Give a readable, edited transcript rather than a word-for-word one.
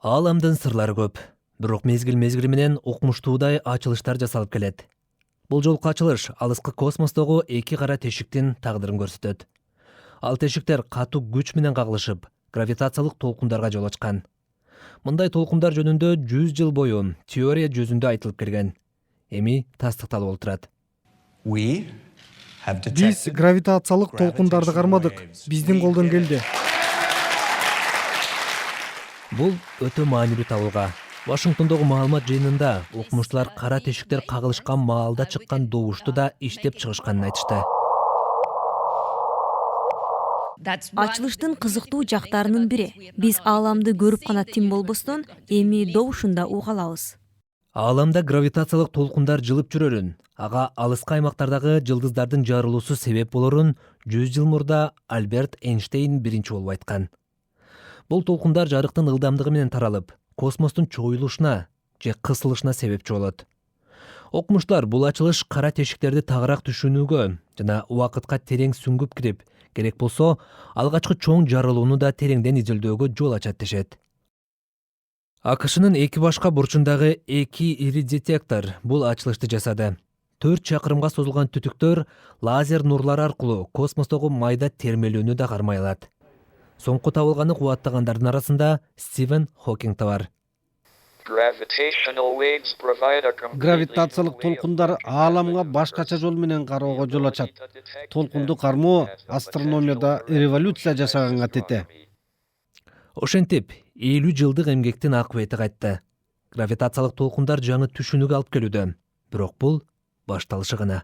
Ааламдын сырлары көп, бирок мезгил менен укмуштуудай ачылыштар жасалып келет. Бул жолку ачылыш алыскы космостогу эки кара тешиктин тагдырын көрсөтөт. Ал тешиктер катуу күч менен кагылышып, гравитациялык толкундарга жол ачкан. Мындай толкундар жөнүндө 100 жыл бою теория жүзүндө айтылып келген. Эми тастыкталып олтурат. Биз гравитациялык толкундарды кармадык. Биздин колдон келди. Бул өтө маанилүү табылга. Вашингтондогу маалымат жыйынында укмуштуулар кара тешиктер кагылышкан маалда чыккан добушту да иштеп чыгышканын айтышты. Ачылыштын кызыктуу жактарынын бири. Биз ааламды көрүп гана тим болбостон, эми добушун да уга алабыз. Ааламда гравитациялык толкундар жылып жүрөрүн, ага алыскы аймактардагы жылдыздардын жарылуусу себеп болорун 100 жыл мурда Альберт Эйнштейн биринчи болуп айткан. Бул толкундар жарыктын ылдамдыгы менен таралып, космостун чоюлушуна же кысылышына себепчи болот. Окумуштуулар бул ачылыш кара тешиктерди тагыраак түшүнүүгө жана убакытка терең сүңгүп кирип, керек болсо, алгачкы чоң жарылууну да тереңден изилдөөгө жол ачат дешет. АКШнын эки башка бурчундагы эки ири детектор бул ачылышты жасады. 4 чакырымга созулган түтүктөр лазер нурлары аркылуу космостогу майда термелүүнү да кармай алат. Соңку табылганы кубаттагандардын арасында Стивен Хокинг да бар. Гравитациялык толкундар ааламга башкача жол менен кароого жол ачат. Толкунду кармоо астрономияда революция жасаганга тете. Ошентип, 50 жылдык эмгектин акыбети кайтты. Гравитациялык толкундар жаңы түшүнүүгө алып келүүдө. Бирок бул башталышы гана.